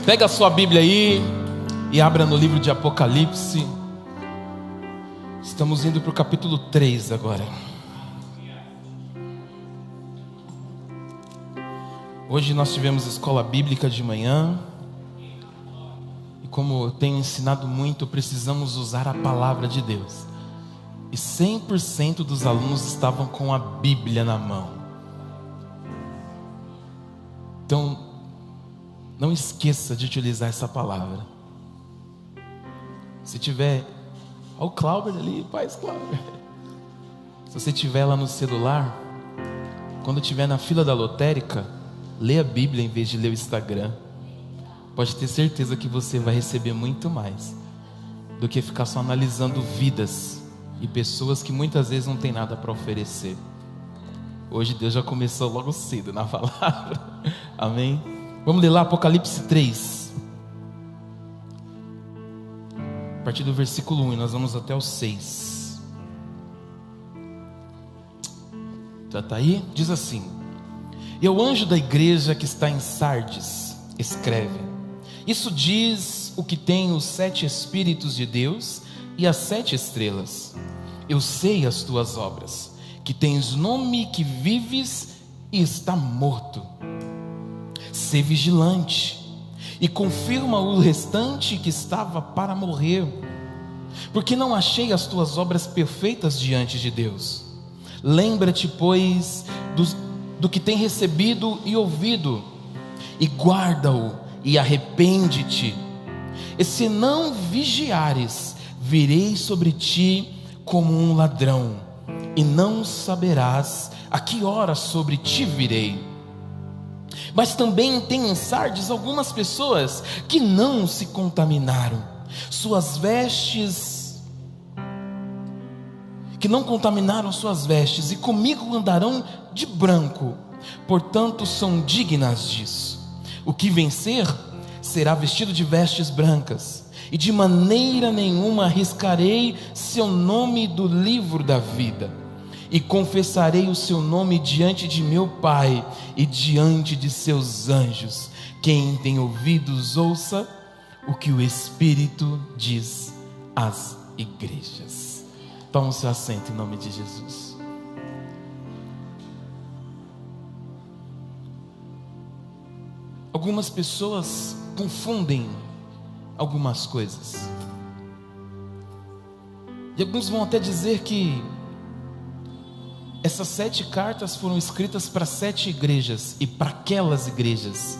Pega a sua Bíblia aí e abra no livro de Apocalipse. Estamos indo para o capítulo 3 agora. Hoje nós tivemos escola bíblica de manhã. E como eu tenho ensinado muito, precisamos usar a palavra de Deus. E 100% dos alunos estavam com a Bíblia na mão. Então, não esqueça de utilizar essa palavra. Se tiver, olha o Cláudio ali, paz Cláudio. Se você tiver lá no celular, quando estiver na fila da lotérica, lê a Bíblia em vez de ler o Instagram. Pode ter certeza que você vai receber muito mais do que ficar só analisando vidas e pessoas que muitas vezes não tem nada para oferecer. Hoje Deus já começou logo cedo na palavra. Amém? Vamos ler lá Apocalipse 3. A partir do versículo 1 e nós vamos até o 6. Já está aí? Diz assim: E o anjo da igreja que está em Sardes escreve: Isso diz o que tem os 7 Espíritos de Deus e as 7 estrelas. Eu sei as tuas obras, que tens nome que vives e está morto. Sê vigilante e confirma o restante que estava para morrer, porque não achei as tuas obras perfeitas diante de Deus. Lembra-te, pois, do que tem recebido e ouvido, e guarda-o e arrepende-te. E se não vigiares, virei sobre ti como um ladrão, e não saberás a que hora sobre ti virei. Mas também tem em Sardes algumas pessoas que não se contaminaram, que não contaminaram suas vestes, e comigo andarão de branco, portanto são dignas disso. O que vencer será vestido de vestes brancas, e de maneira nenhuma arriscarei seu nome do livro da vida, e confessarei o seu nome diante de meu Pai e diante de seus anjos. Quem tem ouvidos, ouça o que o Espírito diz às igrejas. Toma o seu assento em nome de Jesus. Algumas pessoas confundem algumas coisas, e alguns vão até dizer que essas 7 cartas foram escritas para 7 igrejas, e para aquelas igrejas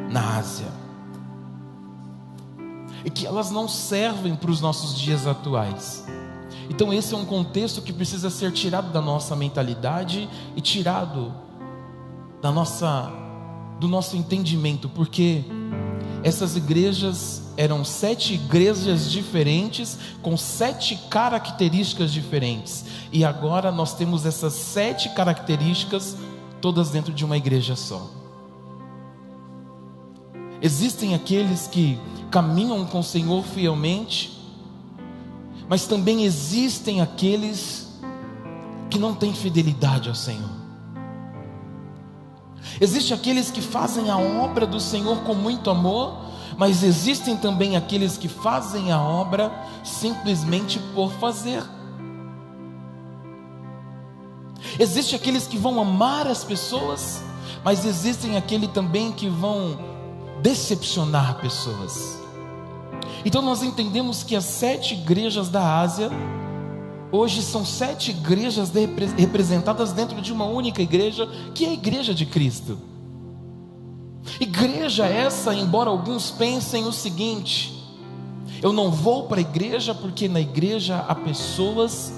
na Ásia, e que elas não servem para os nossos dias atuais. Então esse é um contexto que precisa ser tirado da nossa mentalidade e tirado do nosso entendimento, porque essas igrejas eram 7 igrejas diferentes, com 7 características diferentes, e agora nós temos essas 7 características todas dentro de uma igreja só. Existem aqueles que caminham com o Senhor fielmente, mas também existem aqueles que não têm fidelidade ao Senhor. Existem aqueles que fazem a obra do Senhor com muito amor, mas existem também aqueles que fazem a obra simplesmente por fazer. Existem aqueles que vão amar as pessoas, mas existem aqueles também que vão decepcionar pessoas. Então nós entendemos que as 7 igrejas da Ásia hoje são 7 igrejas representadas dentro de uma única igreja, que é a igreja de Cristo. Igreja essa, embora alguns pensem o seguinte: eu não vou para a igreja porque na igreja há pessoas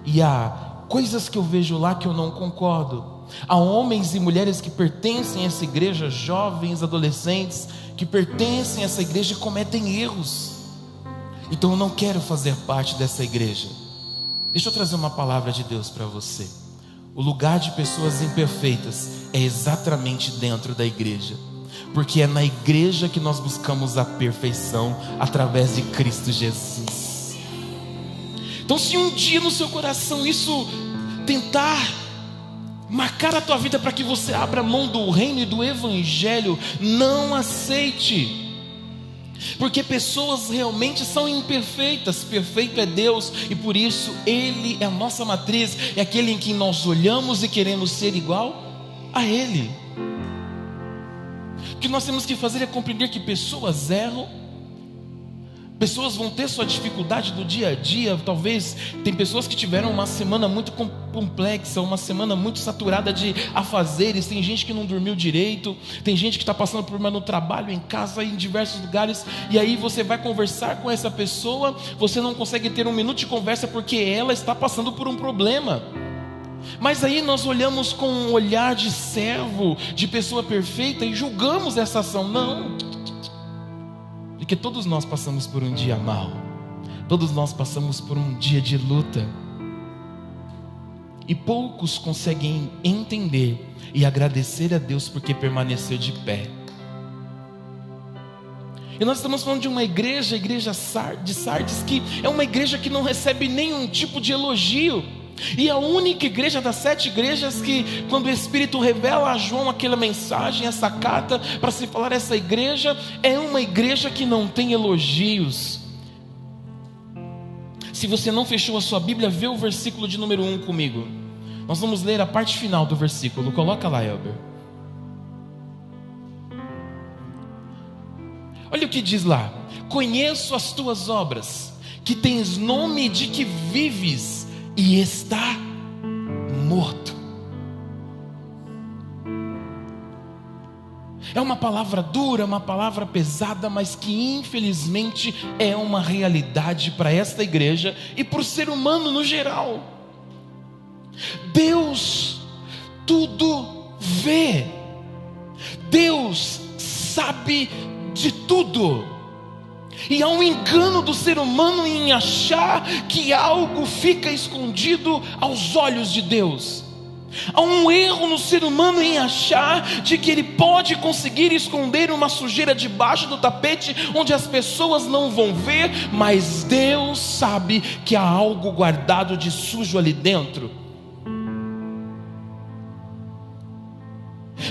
e há coisas que eu vejo lá que eu não concordo. Há homens e mulheres que pertencem a essa igreja, jovens, adolescentes, que pertencem a essa igreja e cometem erros. Então eu não quero fazer parte dessa igreja. Deixa eu trazer uma palavra de Deus para você. O lugar de pessoas imperfeitas é exatamente dentro da igreja, porque é na igreja que nós buscamos a perfeição através de Cristo Jesus. Então se um dia no seu coração isso tentar marcar a tua vida para que você abra mão do reino e do evangelho. Não aceite. Porque pessoas realmente são imperfeitas, perfeito é Deus, e por isso Ele é a nossa matriz, é aquele em que nós olhamos e queremos ser igual a Ele. O que nós temos que fazer é compreender que pessoas erram, pessoas vão ter sua dificuldade do dia a dia. Talvez tem pessoas que tiveram uma semana muito complexa, uma semana muito saturada de afazeres. Tem gente que não dormiu direito, tem gente que está passando por problema no trabalho, em casa, em diversos lugares. E aí você vai conversar com essa pessoa, você não consegue ter um minuto de conversa porque ela está passando por um problema. Mas aí nós olhamos com um olhar de servo, de pessoa perfeita, e julgamos essa ação. Não, porque todos nós passamos por um dia mau, todos nós passamos por um dia de luta, e poucos conseguem entender e agradecer a Deus porque permaneceu de pé. E nós estamos falando de uma igreja, a igreja de Sardes, que é uma igreja que não recebe nenhum tipo de elogio. E a única igreja das 7 igrejas que, quando o Espírito revela a João aquela mensagem, essa carta, para se falar essa igreja, é uma igreja que não tem elogios. Se você não fechou a sua Bíblia, vê o versículo de número 1 comigo. Nós vamos ler a parte final do versículo. Coloca lá, Elber. Olha o que diz lá: conheço as tuas obras, que tens nome de que vives e está morto. É uma palavra dura, uma palavra pesada, mas que infelizmente é uma realidade para esta igreja e para o ser humano no geral. Deus tudo vê, Deus sabe de tudo. E há um engano do ser humano em achar que algo fica escondido aos olhos de Deus. Há um erro no ser humano em achar de que ele pode conseguir esconder uma sujeira debaixo do tapete, onde as pessoas não vão ver, mas Deus sabe que há algo guardado de sujo ali dentro.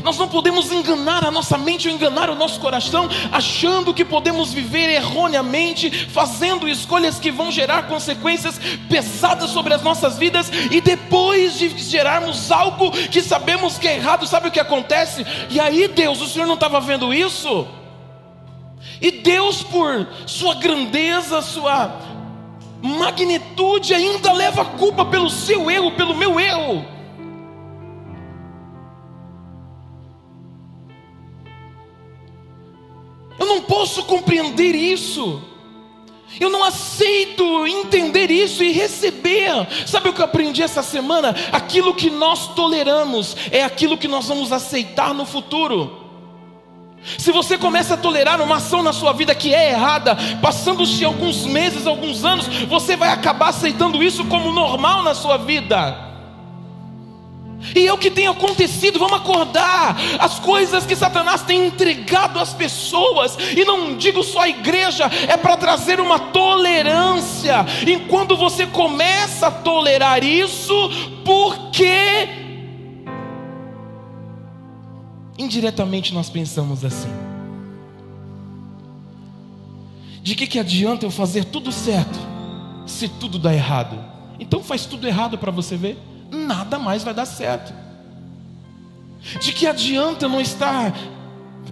Nós não podemos enganar a nossa mente ou enganar o nosso coração, achando que podemos viver erroneamente, fazendo escolhas que vão gerar consequências pesadas sobre as nossas vidas, e depois de gerarmos algo que sabemos que é errado, sabe o que acontece? E aí, Deus, o Senhor não estava vendo isso? E Deus, por sua grandeza, sua magnitude, ainda leva a culpa pelo seu erro, pelo meu erro. Eu não posso compreender isso. Eu não aceito entender isso e receber. Sabe o que eu aprendi essa semana? Aquilo que nós toleramos é aquilo que nós vamos aceitar no futuro. Se você começa a tolerar uma ação na sua vida que é errada, passando-se alguns meses, alguns anos, você vai acabar aceitando isso como normal na sua vida. E é o que tem acontecido. Vamos acordar. As coisas que Satanás tem entregado às pessoas, e não digo só a igreja, é para trazer uma tolerância. E quando você começa a tolerar isso, porque indiretamente nós pensamos assim: de que adianta eu fazer tudo certo se tudo dá errado? Então faz tudo errado para você ver. Nada mais vai dar certo. De que adianta eu não estar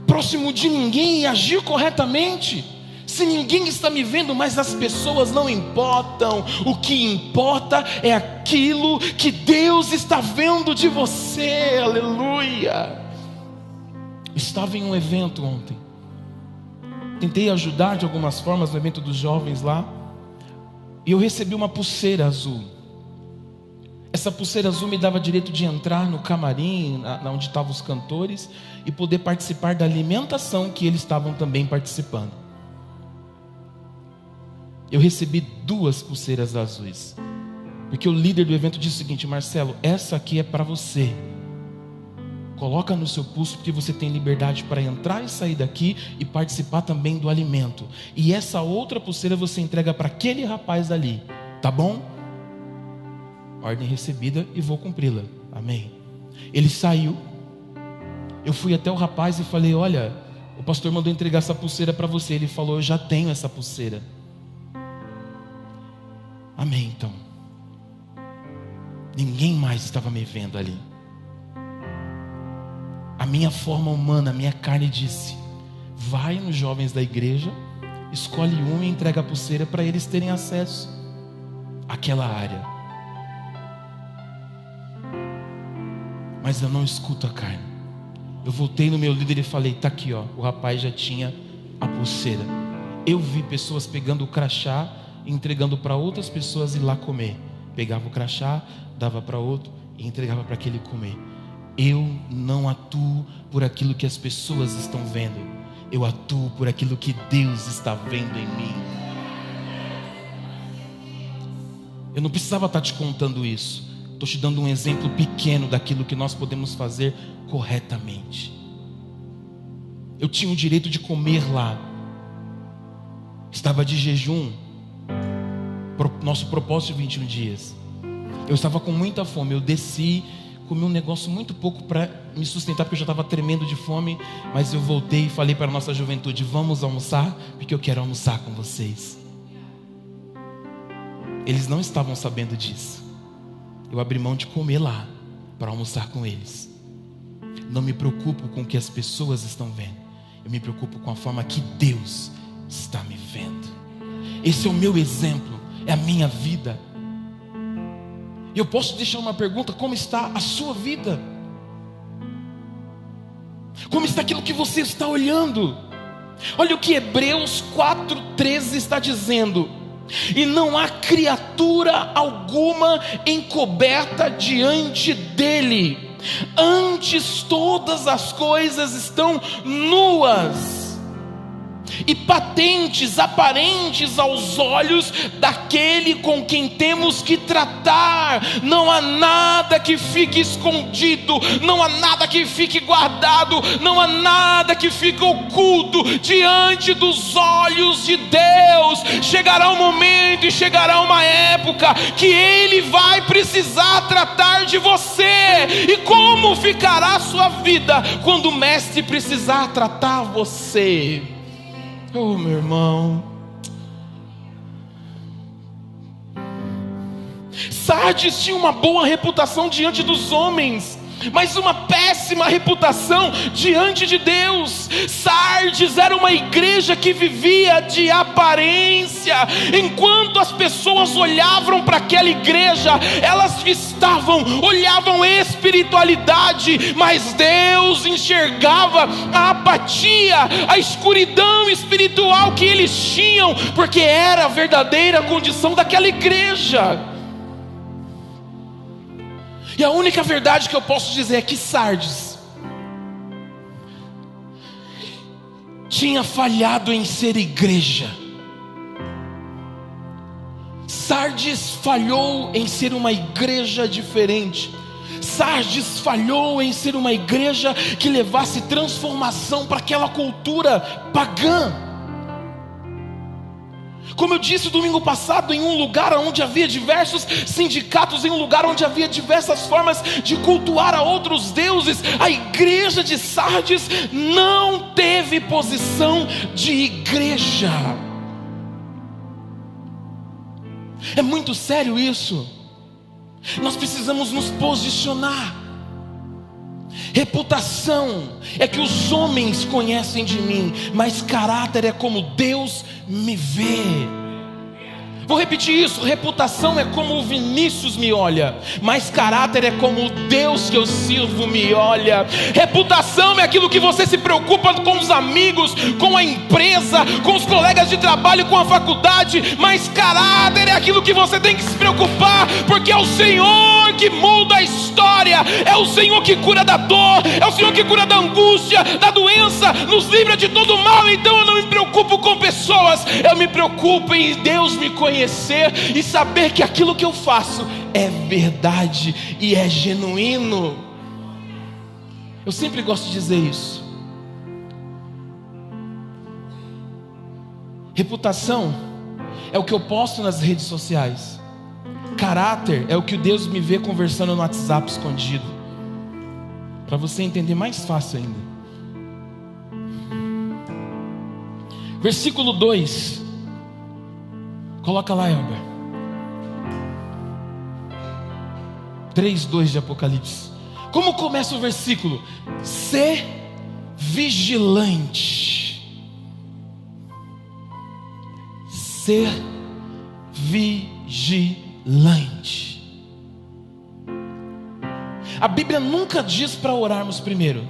próximo de ninguém e agir corretamente, se ninguém está me vendo? Mas as pessoas não importam. O que importa é aquilo que Deus está vendo de você. Aleluia. Estava em um evento ontem, tentei ajudar de algumas formas no evento dos jovens lá, e eu recebi uma pulseira azul. Essa pulseira azul me dava direito de entrar no camarim, onde estavam os cantores, e poder participar da alimentação que eles estavam também participando. Eu recebi 2 pulseiras azuis, porque o líder do evento disse o seguinte: Marcelo, essa aqui é para você. Coloca no seu pulso, porque você tem liberdade para entrar e sair daqui e participar também do alimento. E essa outra pulseira você entrega para aquele rapaz ali, tá bom? Ordem recebida e vou cumpri-la, amém. Ele saiu. Eu fui até o rapaz e falei: olha, o pastor mandou entregar essa pulseira para você. Ele falou: eu já tenho essa pulseira. Amém. Então, ninguém mais estava me vendo ali. A minha forma humana, a minha carne disse: vai nos jovens da igreja, escolhe um e entrega a pulseira para eles terem acesso àquela área. Mas eu não escuto a carne. Eu voltei no meu líder e falei: tá aqui, ó. O rapaz já tinha a pulseira. Eu vi pessoas pegando o crachá e entregando para outras pessoas ir lá comer. Pegava o crachá, dava para outro e entregava para aquele comer. Eu não atuo por aquilo que as pessoas estão vendo. Eu atuo por aquilo que Deus está vendo em mim. Eu não precisava estar te contando isso. Estou te dando um exemplo pequeno daquilo que nós podemos fazer corretamente. Eu tinha o direito de comer lá. Estava de jejum. Nosso propósito de 21 dias. Eu estava com muita fome. Eu desci, comi um negócio muito pouco para me sustentar, porque eu já estava tremendo de fome. Mas eu voltei e falei para a nossa juventude: vamos almoçar, porque eu quero almoçar com vocês. Eles não estavam sabendo disso. Eu abri mão de comer lá para almoçar com eles. Não me preocupo com o que as pessoas estão vendo. Eu me preocupo com a forma que Deus está me vendo. Esse é o meu exemplo, é a minha vida. E eu posso deixar uma pergunta: como está a sua vida? Como está aquilo que você está olhando? Olha o que Hebreus 4:13 está dizendo: e não há criatura alguma encoberta diante dele, antes todas as coisas estão nuas e patentes, aparentes aos olhos daquele com quem temos que tratar. Não há nada que fique escondido, não há nada que fique guardado, não há nada que fique oculto diante dos olhos de Deus. Chegará um momento e chegará uma época que Ele vai precisar tratar de você. E como ficará a sua vida quando o Mestre precisar tratar você? Oh, meu irmão, Sardes tinha uma boa reputação diante dos homens, mas uma péssima reputação diante de Deus. Sardes era uma igreja que vivia de aparência. Enquanto as pessoas olhavam para aquela igreja, elas olhavam espiritualidade, mas Deus enxergava a apatia, a escuridão espiritual que eles tinham, porque era a verdadeira condição daquela igreja. E a única verdade que eu posso dizer é que Sardes tinha falhado em ser igreja. Sardes falhou em ser uma igreja diferente. Sardes falhou em ser uma igreja que levasse transformação para aquela cultura pagã. Como eu disse domingo passado, em um lugar onde havia diversos sindicatos, em um lugar onde havia diversas formas de cultuar a outros deuses, a igreja de Sardes não teve posição de igreja. É muito sério isso. Nós precisamos nos posicionar. Reputação é que os homens conhecem de mim, mas caráter é como Deus me vê. Vou repetir isso: reputação é como o Vinícius me olha, mas caráter é como o Deus que eu sirvo me olha. Reputação é aquilo que você se preocupa com os amigos, com a empresa, com os colegas de trabalho, com a faculdade, mas caráter é aquilo que você tem que se preocupar, porque é o Senhor que muda a história, é o Senhor que cura da dor, é o Senhor que cura da angústia, da doença, nos livra de todo mal. Então eu não me preocupo com pessoas, eu me preocupo em Deus me conhecer e saber que aquilo que eu faço é verdade e é genuíno. Eu sempre gosto de dizer isso. Reputação é o que eu posto nas redes sociais. Caráter é o que Deus me vê conversando no WhatsApp escondido. para você entender mais fácil ainda. Versículo 2. Coloca lá, Elber. 3:2 de Apocalipse. Como começa o versículo? Sê vigilante. Ser vigilante. A Bíblia nunca diz para orarmos primeiro.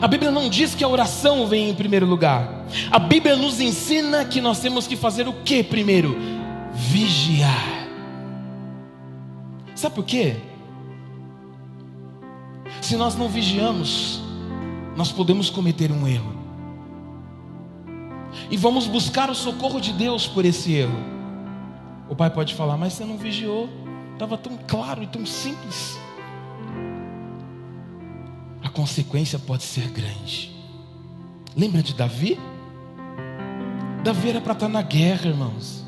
A Bíblia não diz que a oração vem em primeiro lugar. A Bíblia nos ensina que nós temos que fazer o que primeiro? Vigiar. Sabe por quê? Se nós não vigiamos, nós podemos cometer um erro. E vamos buscar o socorro de Deus por esse erro. O pai pode falar, mas você não vigiou. Estava tão claro e tão simples. A consequência pode ser grande. Lembra de Davi? Davi era para estar na guerra, irmãos.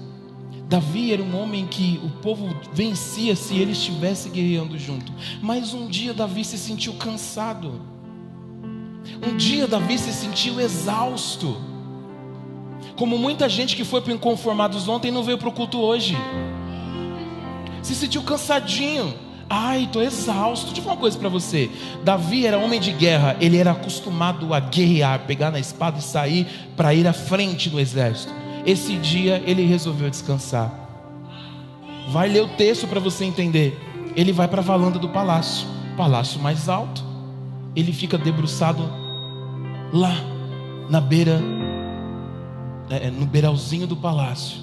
Davi era um homem que o povo vencia se ele estivesse guerreando junto. Mas um dia Davi se sentiu cansado. Um dia Davi se sentiu exausto. Como muita gente que foi para o Inconformados ontem não veio para o culto hoje. Se sentiu cansadinho. Ai, estou exausto. Deixa eu falar uma coisa para você. Davi era homem de guerra. Ele era acostumado a guerrear, pegar na espada e sair para ir à frente do exército. Esse dia ele resolveu descansar. Vai ler o texto para você entender. Ele vai para a varanda do palácio, palácio mais alto. Ele fica debruçado lá na beira, no beiralzinho do palácio.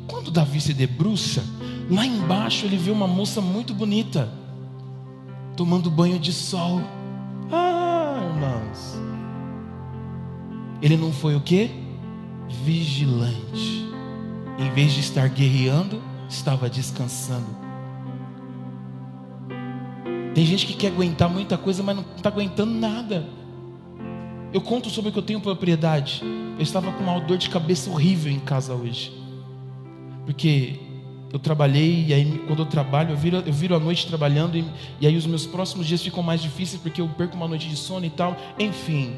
Quando Davi se debruça, lá embaixo ele vê uma moça muito bonita tomando banho de sol. Irmãos, ele não foi o quê? Vigilante. Em vez de estar guerreando, estava descansando. Tem gente que quer aguentar muita coisa, mas não está aguentando nada. Eu conto sobre o que eu tenho propriedade. Eu estava com uma dor de cabeça horrível em casa hoje, porque eu trabalhei, e aí quando eu trabalho, eu viro a noite trabalhando, e aí os meus próximos dias ficam mais difíceis, porque eu perco uma noite de sono e tal. Enfim,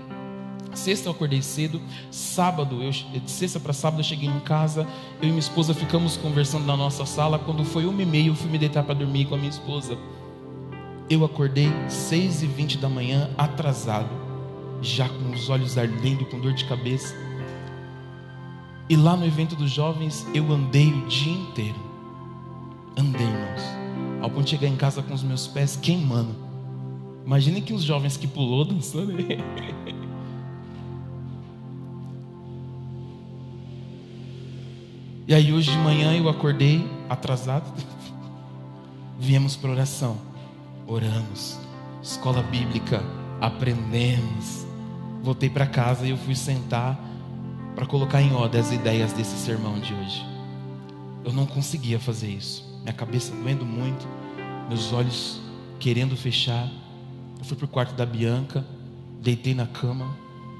sexta eu acordei cedo, de sexta para sábado eu cheguei em casa, eu e minha esposa ficamos conversando na nossa sala. Quando foi 1h30 eu fui me deitar para dormir com a minha esposa. Eu acordei 6h20 da manhã, atrasado, já com os olhos ardendo, com dor de cabeça. E lá no evento dos jovens eu andei o dia inteiro. Andei, irmãos, ao ponto de chegar em casa com os meus pés queimando. Imaginem que os jovens que pulou dançando. E aí hoje de manhã eu acordei atrasado. Viemos para oração, oramos, escola bíblica, aprendemos. Voltei para casa e eu fui sentar para colocar em ordem as ideias desse sermão de hoje. Eu não conseguia fazer isso. Minha cabeça doendo muito, meus olhos querendo fechar. Eu fui pro quarto da Bianca, deitei na cama,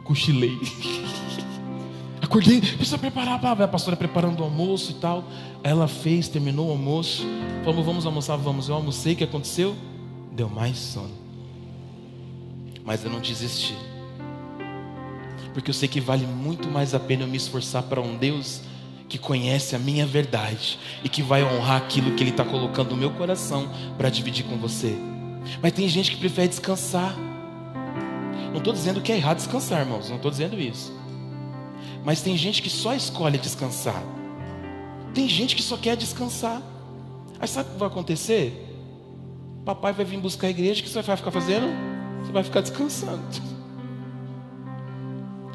cochilei. Acordei, preciso preparar, a pastora preparando o almoço e tal. Ela fez, terminou o almoço. Falou, vamos almoçar, vamos. Eu almocei, o que aconteceu? Deu mais sono. Mas eu não desisti, porque eu sei que vale muito mais a pena eu me esforçar para um Deus que conhece a minha verdade e que vai honrar aquilo que Ele está colocando no meu coração para dividir com você. Mas tem gente que prefere descansar. Não estou dizendo que é errado descansar, irmãos, não estou dizendo isso. Mas tem gente que só escolhe descansar. Tem gente que só quer descansar. Aí sabe o que vai acontecer? Papai vai vir buscar a igreja, o que você vai ficar fazendo? Você vai ficar descansando.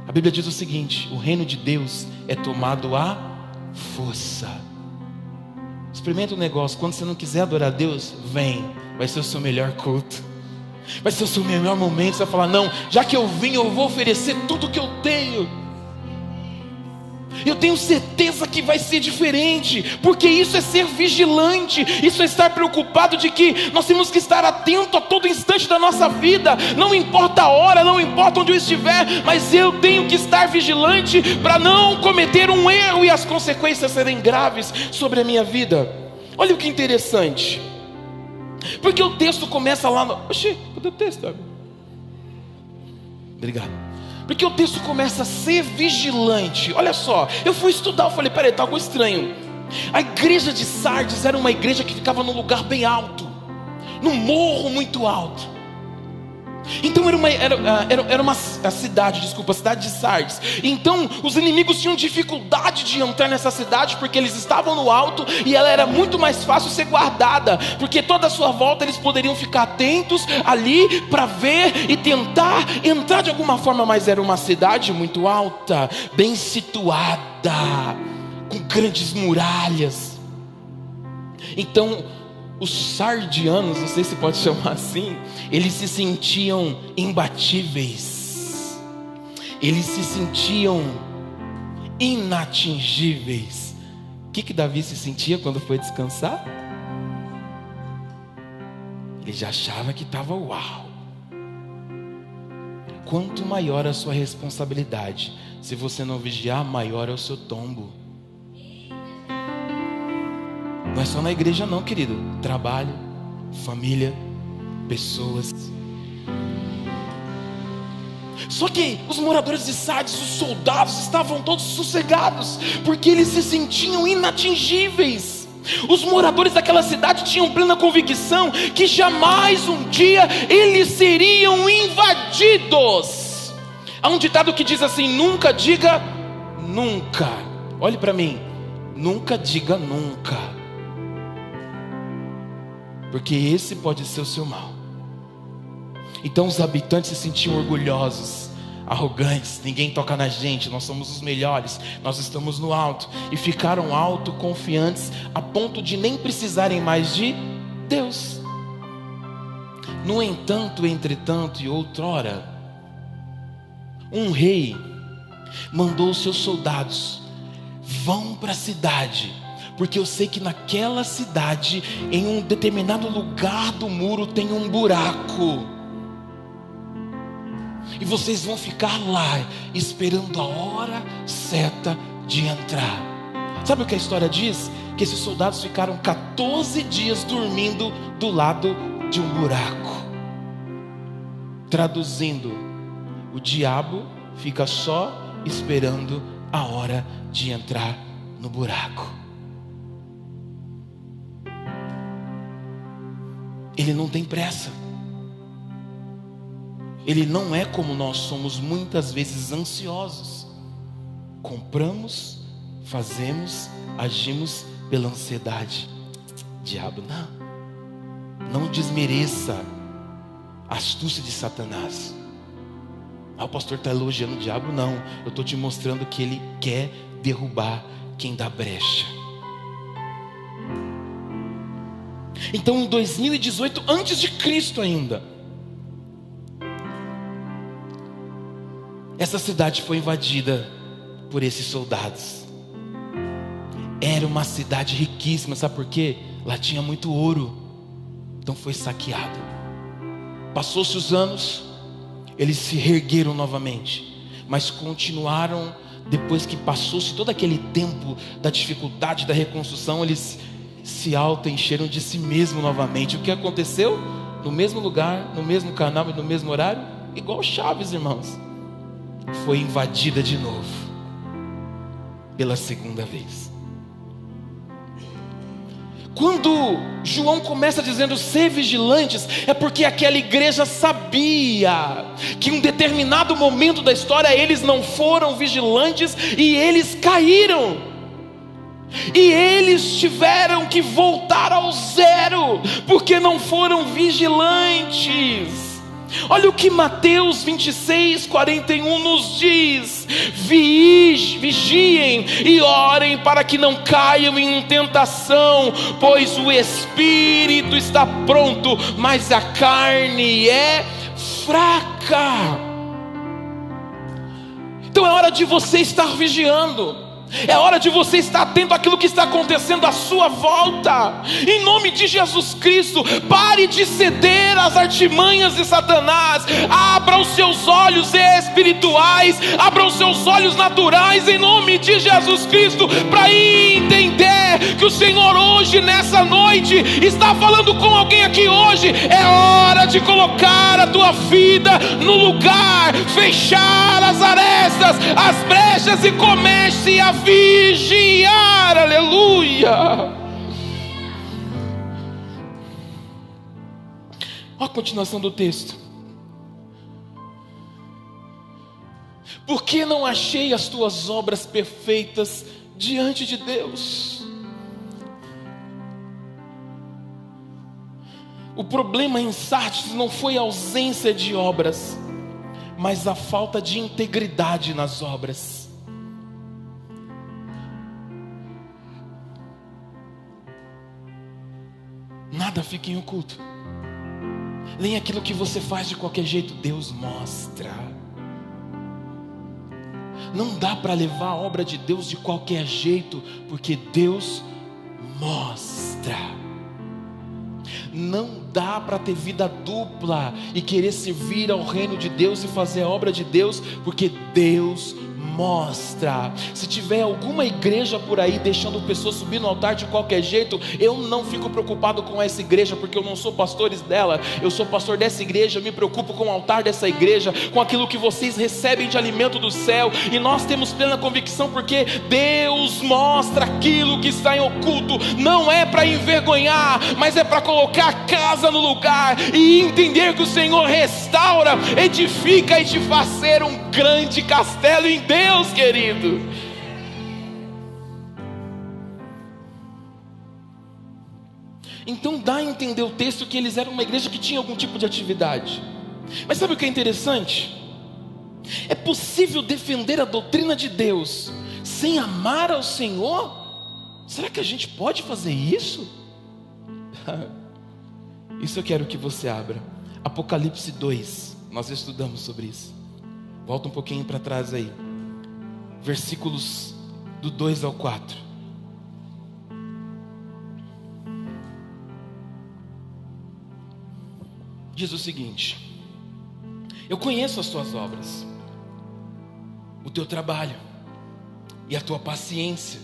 A Bíblia diz o seguinte: o reino de Deus é tomado à força. Experimenta um negócio: quando você não quiser adorar a Deus, vem, vai ser o seu melhor culto, vai ser o seu melhor momento. Você vai falar, não, já que eu vim, eu vou oferecer tudo que eu tenho. Eu tenho certeza que vai ser diferente, porque isso é ser vigilante, isso é estar preocupado de que nós temos que estar atento a todo instante da nossa vida. Não importa a hora, não importa onde eu estiver, mas eu tenho que estar vigilante para não cometer um erro e as consequências serem graves sobre a minha vida. Olha o que interessante, Porque o texto começa lá no... Oxi, cadê o texto? Obrigado. Porque o texto começa a ser vigilante. Olha só, eu fui estudar, eu falei, peraí, tá algo estranho. A igreja de Sardes era uma igreja que ficava num lugar bem alto, num morro muito alto. Então era uma cidade, a cidade de Sardes. Então os inimigos tinham dificuldade de entrar nessa cidade, porque eles estavam no alto e ela era muito mais fácil ser guardada, porque toda a sua volta eles poderiam ficar atentos ali para ver e tentar entrar de alguma forma. Mas era uma cidade muito alta, bem situada, com grandes muralhas. Então os sardianos, não sei se pode chamar assim, eles se sentiam imbatíveis, eles se sentiam inatingíveis. O que Davi se sentia quando foi descansar? Ele já achava que estava uau. Quanto maior a sua responsabilidade, se você não vigiar, maior é o seu tombo. Não é só na igreja não, querido. Trabalho, família, pessoas. Só que os moradores de Sardes, os soldados, estavam todos sossegados, porque eles se sentiam inatingíveis. Os moradores daquela cidade tinham plena convicção que jamais um dia eles seriam invadidos. Há um ditado que diz assim: nunca diga nunca. Olhe para mim, nunca diga nunca, porque esse pode ser o seu mal. Então os habitantes se sentiam orgulhosos, arrogantes. Ninguém toca na gente, nós somos os melhores, nós estamos no alto. E ficaram autoconfiantes a ponto de nem precisarem mais de Deus. No entanto, entretanto e outrora, um rei mandou os seus soldados: vão para a cidade, porque eu sei que naquela cidade, em um determinado lugar do muro, tem um buraco. E vocês vão ficar lá, esperando a hora certa de entrar. Sabe o que a história diz? Que esses soldados ficaram 14 dias dormindo do lado de um buraco. Traduzindo, o diabo fica só esperando a hora de entrar no buraco. Ele não tem pressa. Ele não é como nós somos muitas vezes ansiosos. Compramos, fazemos, agimos pela ansiedade. Diabo, não desmereça a astúcia de Satanás. O pastor está elogiando o diabo. Não, eu estou te mostrando que ele quer derrubar quem dá brecha. Então em 2018, antes de Cristo ainda, essa cidade foi invadida por esses soldados. Era uma cidade riquíssima, sabe por quê? Lá tinha muito ouro. Então foi saqueado. Passou-se os anos, eles se reergueram novamente, mas continuaram. Depois que passou-se todo aquele tempo da dificuldade da reconstrução, eles se auto-encheram de si mesmo novamente. O que aconteceu? No mesmo lugar, no mesmo canal e no mesmo horário, igual Chaves, irmãos, foi invadida de novo, pela segunda vez. Quando João começa dizendo ser vigilantes, é porque aquela igreja sabia que em um determinado momento da história eles não foram vigilantes e eles caíram. E eles tiveram que voltar ao zero, porque não foram vigilantes. Olha o que Mateus 26:41 nos diz: vigiem e orem para que não caiam em tentação, pois o espírito está pronto, mas a carne é fraca. Então é hora de você estar vigiando. É hora de você estar atento àquilo que está acontecendo à sua volta. Em nome de Jesus Cristo, pare de ceder às artimanhas de Satanás. Abra os seus olhos espirituais, abra os seus olhos naturais, em nome de Jesus Cristo, para entender crer que o Senhor hoje, nessa noite, está falando com alguém aqui hoje. É hora de colocar a tua vida no lugar, fechar as arestas, as brechas e comece a vigiar. Aleluia. Olha a continuação do texto. Porque não achei as tuas obras perfeitas diante de Deus. O problema em Sardis não foi a ausência de obras, mas a falta de integridade nas obras. Nada fica em oculto. Nem aquilo que você faz de qualquer jeito, Deus mostra. Não dá para levar a obra de Deus de qualquer jeito, porque Deus mostra. Não dá para ter vida dupla e querer servir ao reino de Deus e fazer a obra de Deus, porque Deus mostra. Se tiver alguma igreja por aí deixando pessoas subir no altar de qualquer jeito, eu não fico preocupado com essa igreja, porque eu não sou pastor dela, eu sou pastor dessa igreja. Eu me preocupo com o altar dessa igreja, com aquilo que vocês recebem de alimento do céu. E nós temos plena convicção, porque Deus mostra aquilo que está em oculto. Não é para envergonhar, mas é para colocar a casa no lugar e entender que o Senhor restaura, edifica e te faz ser um grande castelo em Deus, querido. Então dá a entender o texto que eles eram uma igreja que tinha algum tipo de atividade. Mas sabe o que é interessante? É possível defender a doutrina de Deus sem amar ao Senhor? Será que a gente pode fazer isso? Isso eu quero que você abra. Apocalipse 2, nós estudamos sobre isso. Volta um pouquinho para trás aí. Versículos do 2 ao 4. Diz o seguinte: eu conheço as tuas obras, o teu trabalho e a tua paciência,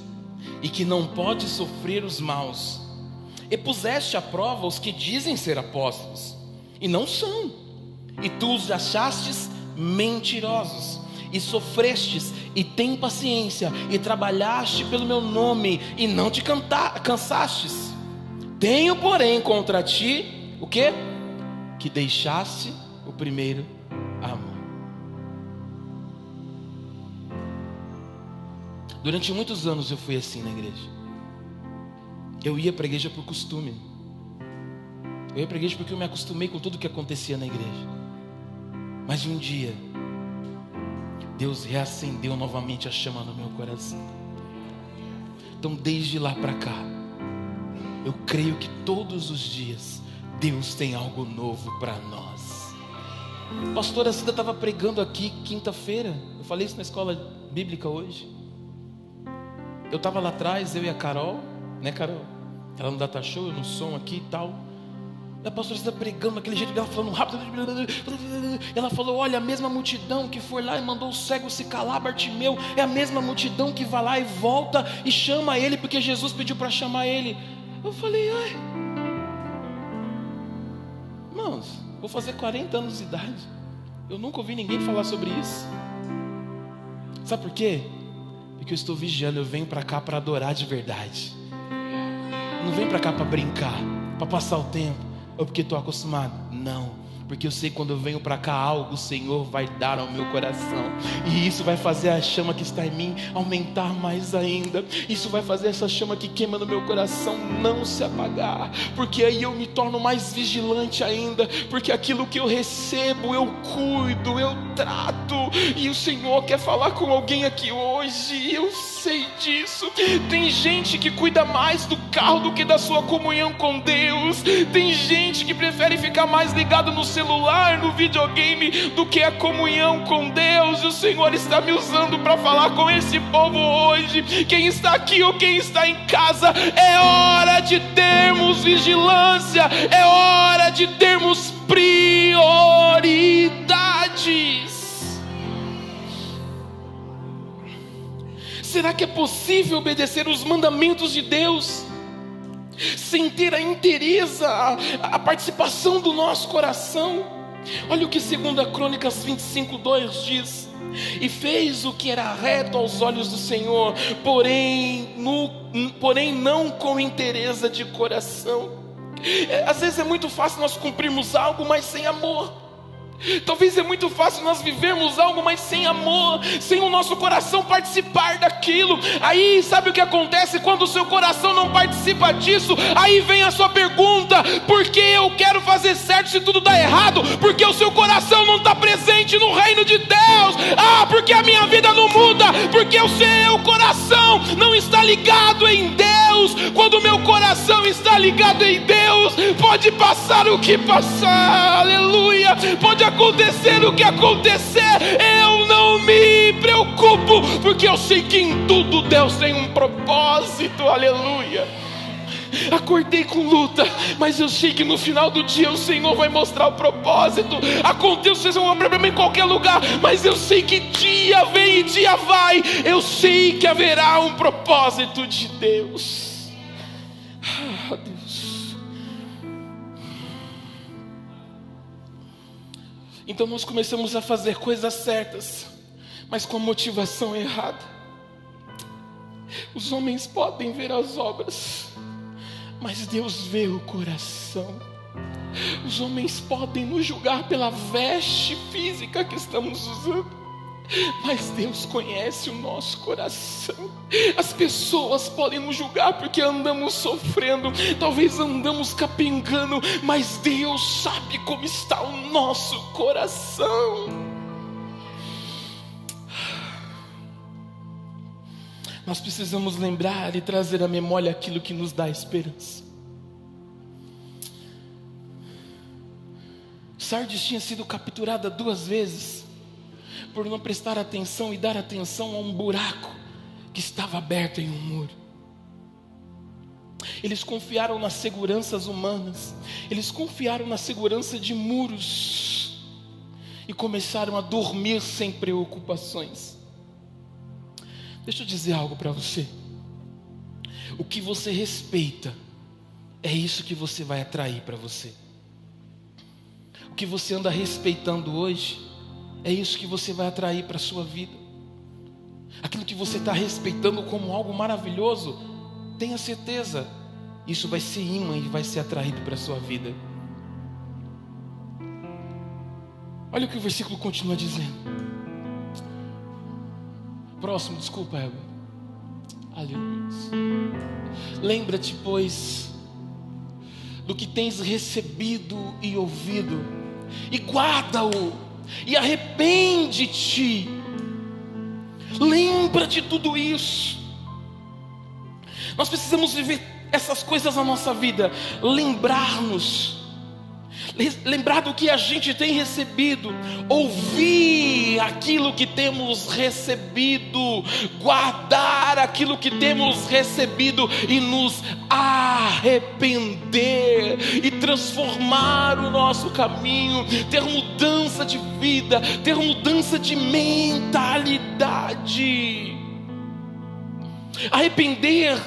e que não podes sofrer os maus. E puseste à prova os que dizem ser apóstolos e não são, e tu os achastes mentirosos, e sofrestes e tem paciência, e trabalhaste pelo meu nome e não te cansastes. Tenho porém contra ti o quê? Que deixaste o primeiro amor. Durante muitos anos eu fui assim na igreja. Eu ia para a igreja por costume. Eu ia para a igreja porque eu me acostumei com tudo que acontecia na igreja. Mas um dia Deus reacendeu novamente a chama no meu coração. Então desde lá para cá, eu creio que todos os dias Deus tem algo novo para nós. Pastora Cida estava pregando aqui quinta-feira. Eu falei isso na escola bíblica hoje. Eu estava lá atrás, eu e a Carol, né, Carol? Ela no data show, eu no som aqui e tal. E a pastora Cida pregando daquele jeito dela, falando rápido. Ela falou: olha, a mesma multidão que foi lá e mandou o cego se calar, Bartimeu, é a mesma multidão que vai lá e volta e chama ele, porque Jesus pediu para chamar ele. Eu falei: ai, irmãos, vou fazer 40 anos de idade, eu nunca ouvi ninguém falar sobre isso. Sabe por quê? Porque eu estou vigiando. Eu venho para cá para adorar de verdade. Eu não venho para cá para brincar, para passar o tempo, ou porque estou acostumado. Não, porque eu sei que quando eu venho para cá, algo o Senhor vai dar ao meu coração, e isso vai fazer a chama que está em mim aumentar mais ainda. Isso vai fazer essa chama que queima no meu coração não se apagar, porque aí eu me torno mais vigilante ainda, porque aquilo que eu recebo eu cuido, eu trato. E o Senhor quer falar com alguém aqui hoje. Eu sei disso. Tem gente que cuida mais do carro do que da sua comunhão com Deus. Tem gente que prefere ficar mais ligado no celular, no videogame, do que a comunhão com Deus. E o Senhor está me usando para falar com esse povo hoje. Quem está aqui ou quem está em casa, é hora de termos vigilância, é hora de termos prioridades. Se Será que é possível obedecer os mandamentos de Deus sem ter a inteireza, a participação do nosso coração? Olha o que 2 Crônicas 25:2 diz: e fez o que era reto aos olhos do Senhor, porém não com inteireza de coração. Às vezes é muito fácil nós cumprirmos algo, mas sem amor. Talvez é muito fácil nós vivermos algo, mas sem amor, sem o nosso coração participar daquilo. Aí sabe o que acontece quando o seu coração não participa disso? Aí vem a sua pergunta: por que eu quero fazer certo se tudo dá errado? Porque o seu coração não está presente no reino de Deus. Porque a minha vida não muda, porque o seu coração não está ligado em Deus. Quando o meu coração está ligado em Deus, pode passar o que passar, aleluia, pode acontecer o que acontecer, eu não me preocupo, porque eu sei que em tudo Deus tem um propósito, aleluia. Acordei com luta, mas eu sei que no final do dia o Senhor vai mostrar o propósito. Aconteceu um problema em qualquer lugar, mas eu sei que dia vem e dia vai. Eu sei que haverá um propósito de Deus. Deus. Então nós começamos a fazer coisas certas, mas com a motivação errada. Os homens podem ver as obras, mas Deus vê o coração. Os homens podem nos julgar pela veste física que estamos usando, mas Deus conhece o nosso coração. As pessoas podem nos julgar porque andamos sofrendo, talvez andamos capengando, mas Deus sabe como está o nosso coração. Nós precisamos lembrar e trazer à memória aquilo que nos dá esperança. Sardes tinha sido capturada 2 vezes por não prestar atenção e dar atenção a um buraco que estava aberto em um muro. Eles confiaram nas seguranças humanas, eles confiaram na segurança de muros e começaram a dormir sem preocupações. Deixa eu dizer algo para você: o que você respeita é isso que você vai atrair para você. O que você anda respeitando hoje é isso que você vai atrair para a sua vida. Aquilo que você está respeitando como algo maravilhoso, tenha certeza, isso vai ser imã e vai ser atraído para a sua vida. Olha o que o versículo continua dizendo. Próximo, desculpa, Eva. Aleluia. Lembra-te, pois, do que tens recebido e ouvido, e guarda-o, e arrepende-te. Lembra de tudo isso. Nós precisamos viver essas coisas na nossa vida. Lembrar do que a gente tem recebido, ouvir aquilo que temos recebido, guardar aquilo que temos recebido e nos arrepender e transformar o nosso caminho, ter mudança de vida, ter mudança de mentalidade. Arrepender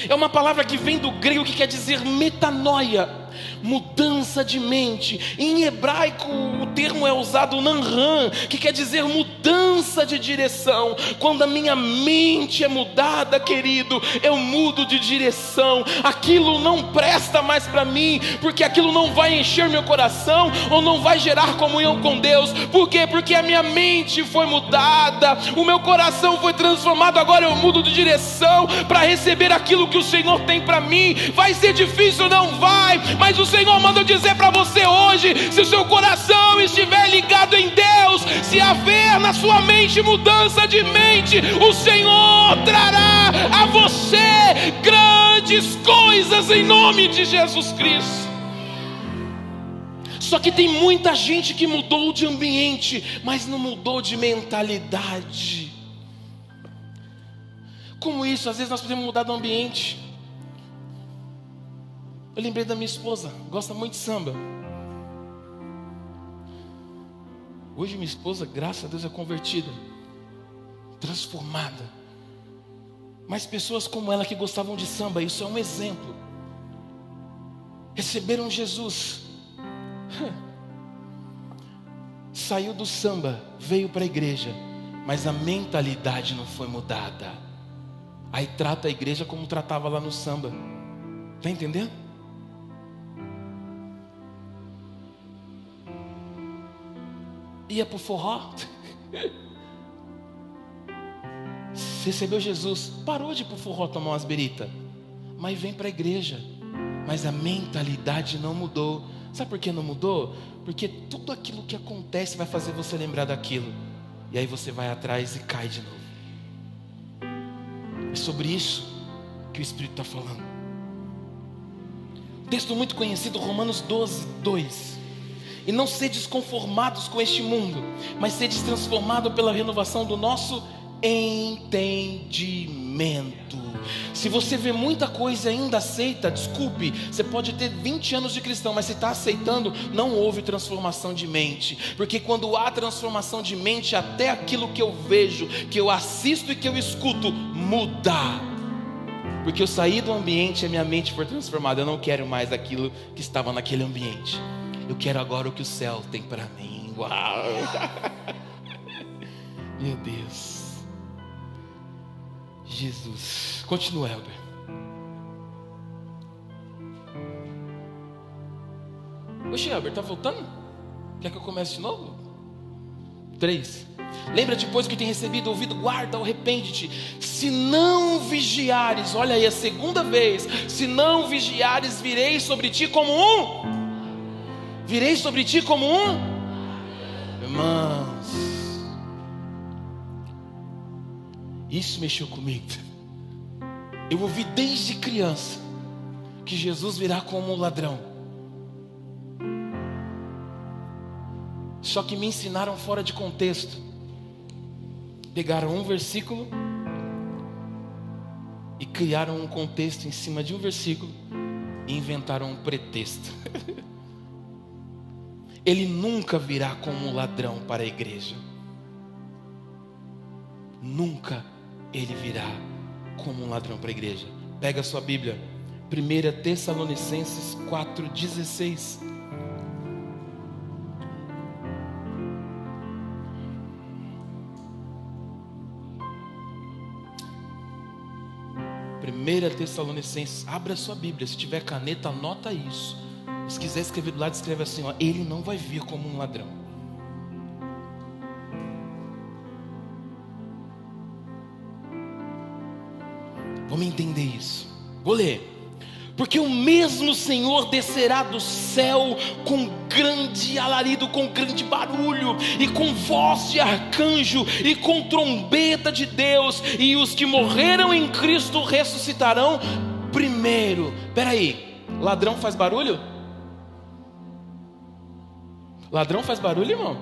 é uma palavra que vem do grego que quer dizer metanoia, mudança de mente. Em hebraico o termo é usado nanran, que quer dizer mudança de direção. Quando a minha mente é mudada, querido, eu mudo de direção. Aquilo não presta mais para mim, porque aquilo não vai encher meu coração, ou não vai gerar comunhão com Deus. Por quê? Porque a minha mente foi mudada, o meu coração foi transformado. Agora eu mudo de direção para receber aquilo que o Senhor tem para mim. Vai ser difícil? Não vai, mas o Senhor manda dizer para você hoje: se o seu coração estiver ligado em Deus, se haver na sua mente mudança de mente, o Senhor trará a você grandes coisas em nome de Jesus Cristo. Só que tem muita gente que mudou de ambiente, mas não mudou de mentalidade. Como isso? Às vezes nós podemos mudar do ambiente. Eu lembrei da minha esposa, gosta muito de samba. Hoje minha esposa, graças a Deus, é convertida, transformada. Mas pessoas como ela que gostavam de samba, isso é um exemplo, receberam Jesus, saiu do samba, veio para a igreja, mas a mentalidade não foi mudada. Aí trata a igreja como tratava lá no samba. Está entendendo? Ia para o forró, recebeu Jesus, parou de ir para o forró tomar umas beritas, mas vem para a igreja, mas a mentalidade não mudou. Sabe por que não mudou? Porque tudo aquilo que acontece vai fazer você lembrar daquilo, e aí você vai atrás e cai de novo. É sobre isso que o Espírito está falando. Texto muito conhecido, Romanos 12, 2. E não sedes conformados com este mundo, mas sedes transformados pela renovação do nosso entendimento. Se você vê muita coisa e ainda aceita, desculpe, você pode ter 20 anos de cristão, mas se está aceitando, não houve transformação de mente. Porque quando há transformação de mente, até aquilo que eu vejo, que eu assisto e que eu escuto, muda. Porque eu saí do ambiente e a minha mente foi transformada. Eu não quero mais aquilo que estava naquele ambiente. Eu quero agora o que o céu tem para mim. Uau! Meu Deus. Jesus. Continua, Elber. Oxe, Elber, tá voltando? Quer que eu comece de novo? 3. Lembra-te, pois, que tem recebido, ouvido, guarda, arrepende-te. Se não vigiares, olha aí a segunda vez. Se não vigiares, virei sobre ti como um. Virei sobre ti como um. Irmãos, isso mexeu comigo. Eu ouvi desde criança que Jesus virá como um ladrão. Só que me ensinaram fora de contexto. Pegaram um versículo e criaram um contexto em cima de um versículo e inventaram um pretexto. Ele nunca virá como um ladrão para a igreja. Nunca ele virá como um ladrão para a igreja. Pega a sua Bíblia, 1 Tessalonicenses 4,16. Tessalonicenses, abra a sua Bíblia. Se tiver caneta, anota isso. Se quiser escrever do lado, escreve assim, ó, ele não vai vir como um ladrão. Vamos entender isso. Vou ler. Porque o mesmo Senhor descerá do céu com grande alarido, com grande barulho, e com voz de arcanjo, e com trombeta de Deus, e os que morreram em Cristo ressuscitarão primeiro. Peraí, ladrão faz barulho? Ladrão faz barulho, irmão?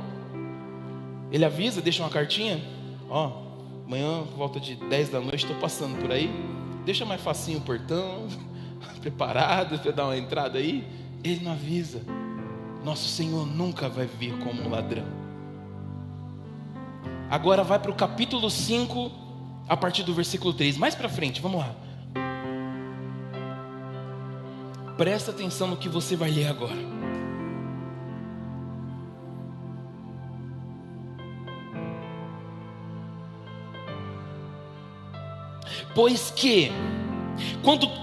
Ele avisa, deixa uma cartinha. Ó, amanhã, por volta de 10 da noite, estou passando por aí. Deixa mais facinho o portão, preparado para dar uma entrada aí. Ele não avisa. Nosso Senhor nunca vai vir como um ladrão. Agora vai para o capítulo 5, a partir do versículo 3. Mais para frente, vamos lá. Presta atenção no que você vai ler agora. Pois que,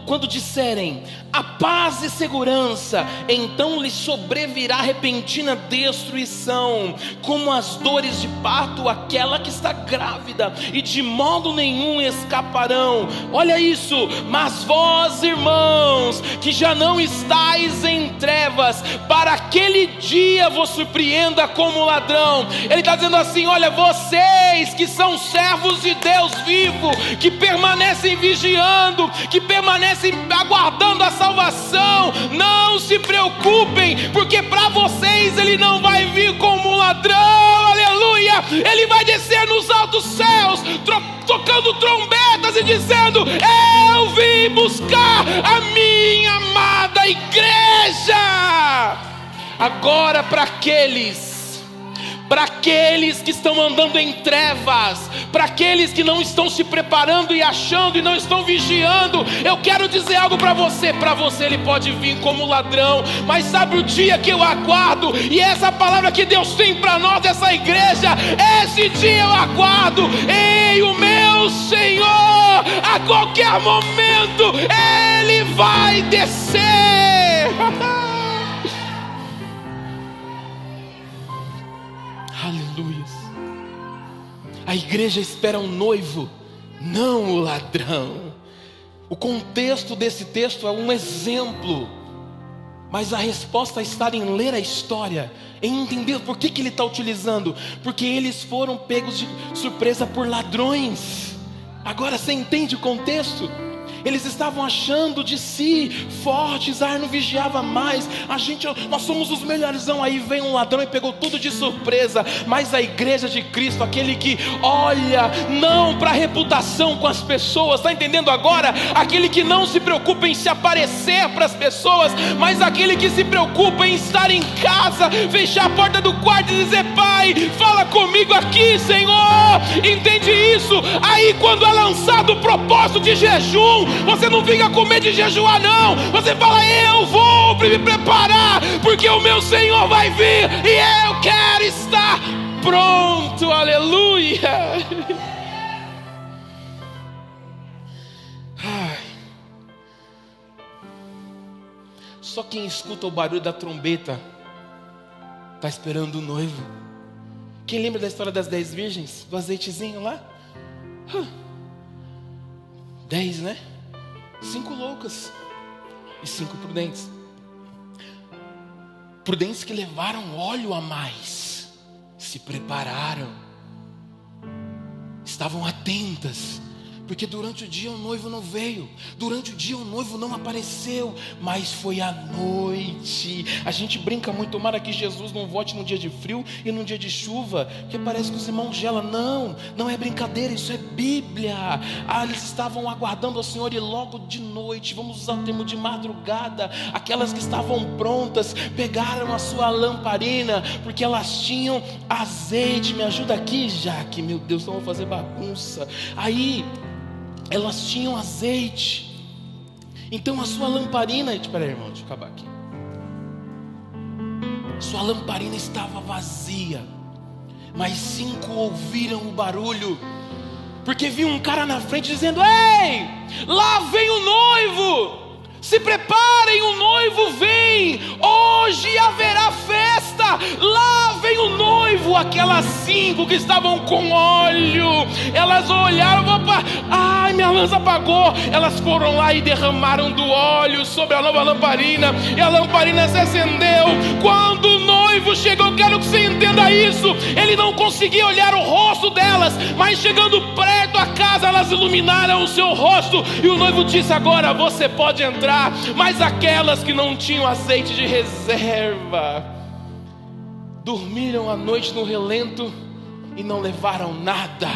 quando disserem a paz e segurança, então lhes sobrevirá repentina destruição, como as dores de parto aquela que está grávida, e de modo nenhum escaparão. Olha isso. Mas vós, irmãos, que já não estáis em trevas, para aquele dia vos surpreenda como ladrão. Ele está dizendo assim, olha, vocês que são servos de Deus vivo, que permanecem vigiando, que permanecem aguardando a salvação, não se preocupem, porque para vocês ele não vai vir como um ladrão, aleluia. Ele vai descer nos altos céus, tocando trombetas e dizendo, eu vim buscar a minha amada igreja. Agora para aqueles para aqueles que estão andando em trevas, para aqueles que não estão se preparando e achando e não estão vigiando. Eu quero dizer algo para você ele pode vir como ladrão, mas sabe o dia que eu aguardo, e essa palavra que Deus tem para nós, essa igreja, esse dia eu aguardo. Ei, o meu Senhor, a qualquer momento Ele vai descer. Aleluia. A igreja espera um noivo, não o ladrão. O contexto desse texto é um exemplo, mas a resposta está em ler a história, em entender por que ele está utilizando. Porque eles foram pegos de surpresa por ladrões. Agora você entende o contexto? Eles estavam achando de si fortes, não vigiava mais. Nós somos os melhorzão. Aí vem um ladrão e pegou tudo de surpresa. Mas a igreja de Cristo, aquele que olha não para a reputação com as pessoas, está entendendo agora? Aquele que não se preocupa em se aparecer para as pessoas, mas aquele que se preocupa em estar em casa, fechar a porta do quarto e dizer: Pai, fala comigo aqui, Senhor. Entende isso? Aí quando é lançado o propósito de jejum, você não fica com medo de jejuar, não. Você fala: eu vou me preparar, porque o meu Senhor vai vir e eu quero estar pronto. Aleluia. Ai. Só quem escuta o barulho da trombeta está esperando o noivo. Quem lembra da história das 10 virgens? Do azeitezinho lá? 10, né? 5 loucas e 5 prudentes. Prudentes que levaram óleo a mais, se prepararam, estavam atentas, porque durante o dia o noivo não veio, durante o dia o noivo não apareceu, mas foi à noite. A gente brinca muito: tomara que Jesus não volte num dia de frio e num dia de chuva, porque parece que os irmãos gelam. Não é brincadeira, isso é Bíblia. Eles estavam aguardando ao Senhor, e logo de noite, vamos usar o termo de madrugada, aquelas que estavam prontas pegaram a sua lamparina, porque elas tinham azeite. Me ajuda aqui, Jaque, meu Deus, não vou fazer bagunça. Aí elas tinham azeite. Então a sua lamparina, espera aí, irmão, deixa eu acabar aqui. Sua lamparina estava vazia, mas 5 ouviram o barulho, porque viu um cara na frente dizendo: ei, lá vem o noivo, se preparem, o noivo vem, hoje haverá festa, lá vem o noivo. Aquelas 5 que estavam com óleo, elas olharam: opa, ai, minha lança apagou. Elas foram lá e derramaram do óleo sobre a nova lamparina, e a lamparina se acendeu. Quando o noivo chegou, eu quero que você entenda isso, ele não conseguia olhar o rosto delas, mas chegando perto da casa, elas iluminaram o seu rosto, e o noivo disse: agora você pode entrar. Mas aquelas que não tinham azeite de reserva dormiram a noite no relento e não levaram nada,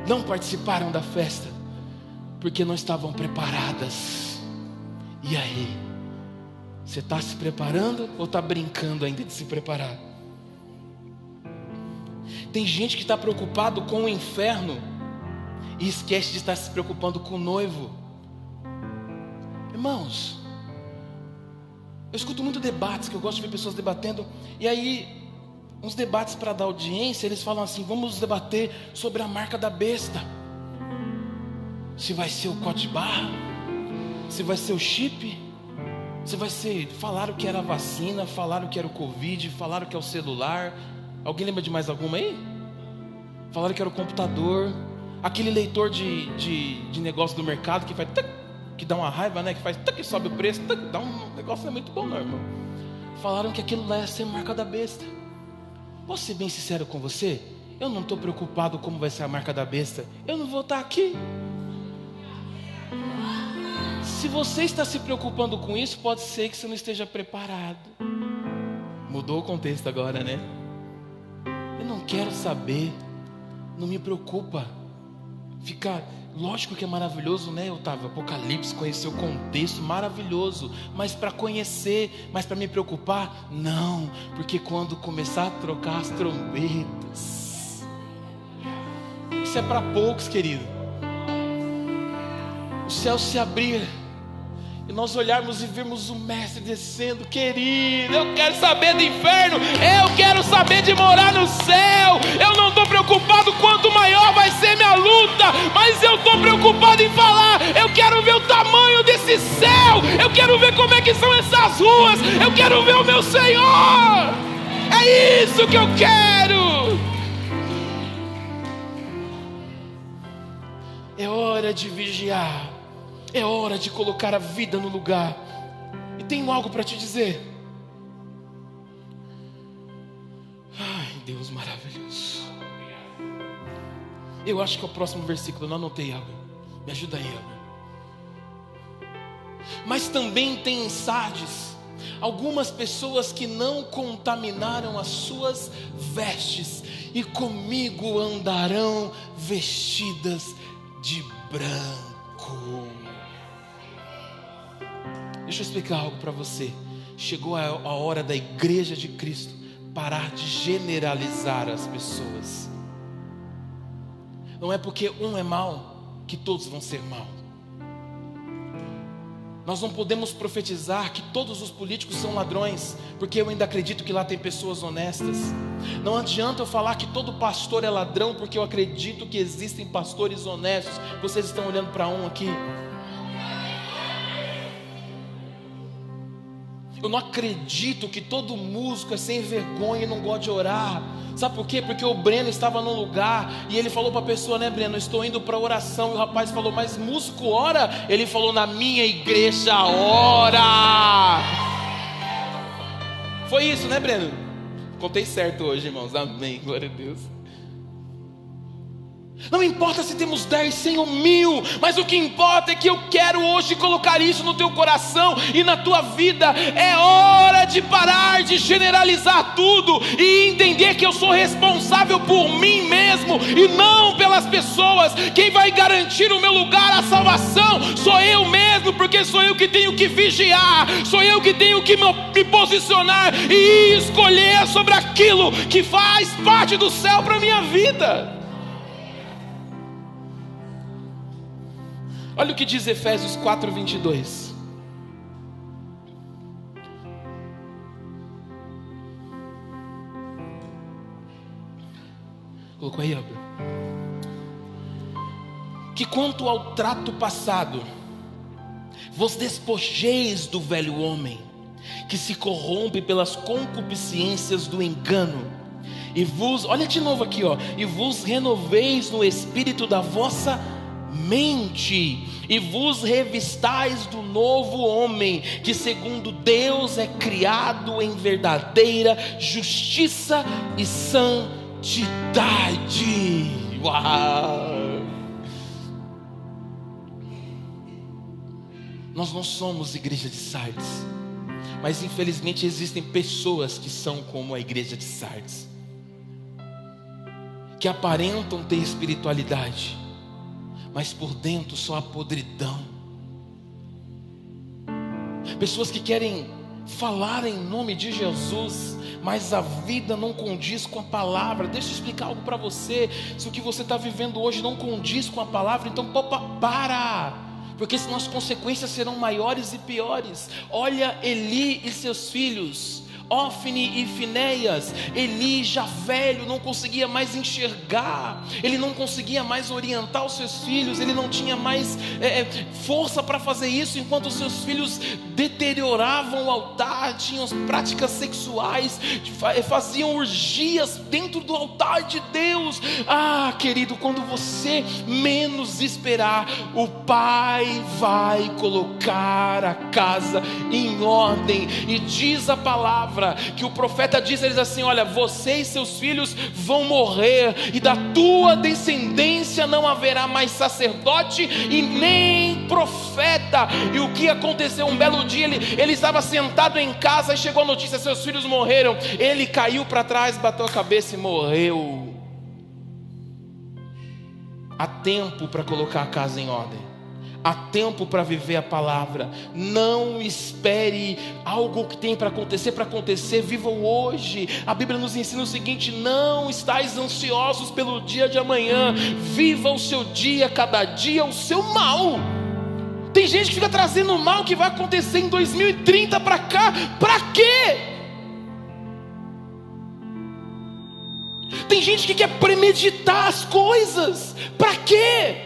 não participaram da festa, porque não estavam preparadas. E aí, você está se preparando ou está brincando ainda de se preparar? Tem gente que está preocupado com o inferno e esquece de estar se preocupando com o noivo. Irmãos, eu escuto muito debates, que eu gosto de ver pessoas debatendo, e aí, uns debates para dar audiência, eles falam assim: vamos debater sobre a marca da besta. Se vai ser o código de barra, se vai ser o chip, se vai ser... Falaram que era a vacina, falaram que era o Covid, falaram que é o celular. Alguém lembra de mais alguma aí? Falaram que era o computador, aquele leitor de negócio do mercado que faz... que dá uma raiva, né? Que faz, que sobe o preço, dá um negócio, não é muito bom, não, irmão. Falaram que aquilo lá ia ser marca da besta. Posso ser bem sincero com você? Eu não estou preocupado como vai ser a marca da besta. Eu não vou estar aqui. Se você está se preocupando com isso, pode ser que você não esteja preparado. Mudou o contexto agora, né? Eu não quero saber, não me preocupa ficar Lógico que é maravilhoso, né, Otávio? Apocalipse, conhecer o contexto, maravilhoso. Mas para conhecer, mas para me preocupar, não. Porque quando começar a trocar as trombetas, isso é para poucos, querido. O céu se abrir e nós olharmos e vermos o Mestre descendo. Querido, eu quero saber do inferno, eu quero saber de morar no céu. Eu não estou preocupado quanto maior vai ser minha luta, mas eu estou preocupado em falar. Eu quero ver o tamanho desse céu, eu quero ver como é que são essas ruas, eu quero ver o meu Senhor. É isso que eu quero. É hora de vigiar. É hora de colocar a vida no lugar. E tenho algo para te dizer. Ai, Deus maravilhoso. Eu acho que é o próximo versículo. Eu não anotei algo. Me ajuda aí, algo. Mas também tem em Sardes algumas pessoas que não contaminaram as suas vestes, e comigo andarão vestidas de branco. Deixa eu explicar algo para você. Chegou a hora da igreja de Cristo parar de generalizar as pessoas. Não é porque um é mau que todos vão ser maus. Nós não podemos profetizar que todos os políticos são ladrões, porque eu ainda acredito que lá tem pessoas honestas. Não adianta eu falar que todo pastor é ladrão, porque eu acredito que existem pastores honestos. Vocês estão olhando para um aqui. Eu não acredito que todo músico é sem vergonha e não gosta de orar. Sabe por quê? Porque o Breno estava num lugar e ele falou para a pessoa, né, Breno, eu estou indo para oração. E o rapaz falou, mas músico ora? Ele falou, na minha igreja ora. Foi isso, né, Breno? Contei certo hoje, irmãos. Amém, glória a Deus. Não importa se temos 10, 100 ou 1000, mas o que importa é que eu quero hoje colocar isso no teu coração e na tua vida. É hora de parar de generalizar tudo e entender que eu sou responsável por mim mesmo e não pelas pessoas. Quem vai garantir o meu lugar, a salvação, sou eu mesmo, porque sou eu que tenho que vigiar, sou eu que tenho que me posicionar e escolher sobre aquilo que faz parte do céu para a minha vida. Olha o que diz Efésios 4:22. Colocou aí, Abel? Que quanto ao trato passado, vos despojeis do velho homem, que se corrompe pelas concupiscências do engano, e vos, olha de novo aqui, ó, e vos renoveis no espírito da vossa mente, e vos revistais do novo homem, que segundo Deus é criado em verdadeira justiça e santidade. Uau! Nós não somos igreja de Sardes, mas infelizmente existem pessoas que são como a igreja de Sardes, que aparentam ter espiritualidade, mas por dentro só há podridão. Pessoas que querem falar em nome de Jesus, mas a vida não condiz com a palavra. Deixa eu explicar algo para você. Se o que você está vivendo hoje não condiz com a palavra, então para, porque senão as consequências serão maiores e piores. Olha Eli e seus filhos, Ofni e Finéias. Eli, já velho, não conseguia mais enxergar, ele não conseguia mais orientar os seus filhos, ele não tinha mais força para fazer isso, enquanto os seus filhos deterioravam o altar, tinham práticas sexuais, faziam orgias dentro do altar de Deus. Ah, querido, quando você menos esperar, o Pai vai colocar a casa em ordem. E diz a palavra que o profeta diz a eles assim: olha, você e seus filhos vão morrer, e da tua descendência não haverá mais sacerdote e nem profeta. E o que aconteceu? Um belo dia ele estava sentado em casa e chegou a notícia: seus filhos morreram. Ele caiu para trás, bateu a cabeça e morreu. Há tempo para colocar a casa em ordem. Há tempo para viver a palavra. Não espere algo que tem para acontecer, viva o hoje. A Bíblia nos ensina o seguinte: não estais ansiosos pelo dia de amanhã, viva o seu dia, cada dia o seu mal. Tem gente que fica trazendo o mal que vai acontecer em 2030 para cá, para quê? Tem gente que quer premeditar as coisas, para quê?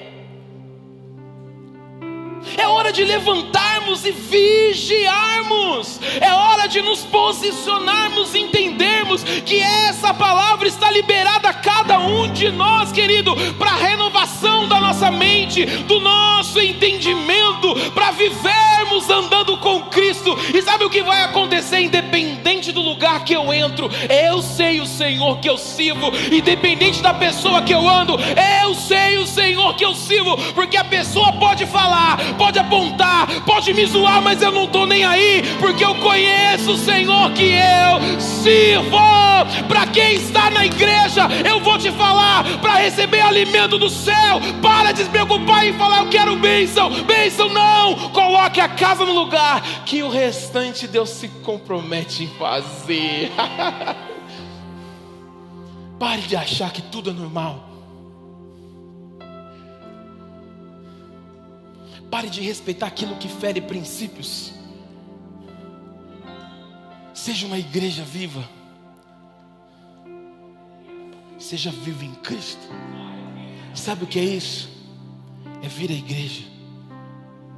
É hora de levantarmos e vigiarmos. É hora de nos posicionarmos e entendermos que essa palavra está liberada a cada um de nós, querido, para a renovação da nossa mente, do nosso entendimento, para vivermos andando com Cristo. E sabe o que vai acontecer? Independente do lugar que eu entro, eu sei o Senhor que eu sirvo. Independente da pessoa que eu ando, eu sei o Senhor que eu sirvo. Porque a pessoa pode falar, pode apontar, pode me zoar, mas eu não estou nem aí, porque eu conheço o Senhor que eu sirvo. Para quem está na igreja, eu vou te falar, para receber alimento do céu, para de se preocupar em falar eu quero bênção. Bênção não, coloque a casa no lugar, que o restante Deus se compromete em fazer. Pare de achar que tudo é normal. Pare de respeitar aquilo que fere princípios. Seja uma igreja viva. Seja vivo em Cristo. Sabe o que é isso? É vir à igreja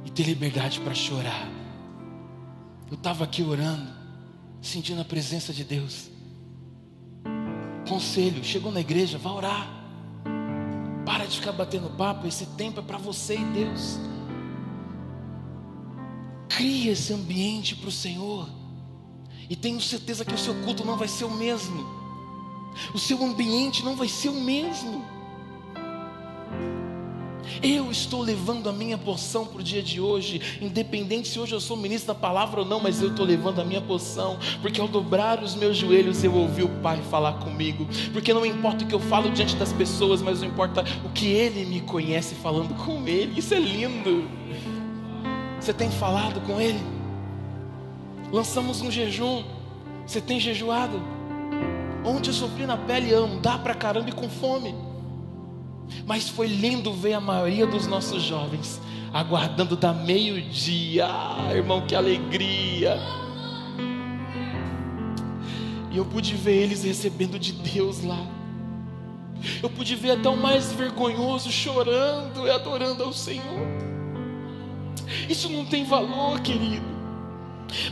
e ter liberdade para chorar. Eu estava aqui orando, sentindo a presença de Deus. Conselho: chegou na igreja, vá orar. Para de ficar batendo papo. Esse tempo é para você e Deus. Cria esse ambiente para o Senhor. E tenho certeza que o seu culto não vai ser o mesmo. O seu ambiente não vai ser o mesmo. Eu estou levando a minha porção para o dia de hoje. Independente se hoje eu sou ministro da palavra ou não, mas eu estou levando a minha porção. Porque ao dobrar os meus joelhos eu ouvi o Pai falar comigo. Porque não importa o que eu falo diante das pessoas, mas não importa o que Ele me conhece falando com Ele. Isso é lindo. Você tem falado com Ele? Lançamos um jejum. Você tem jejuado? Ontem eu sofri na pele andar pra caramba e com fome. Mas foi lindo ver a maioria dos nossos jovens aguardando da meio-dia. Irmão, que alegria. E eu pude ver eles recebendo de Deus lá. Eu pude ver até o mais vergonhoso chorando e adorando ao Senhor. Isso não tem valor, querido.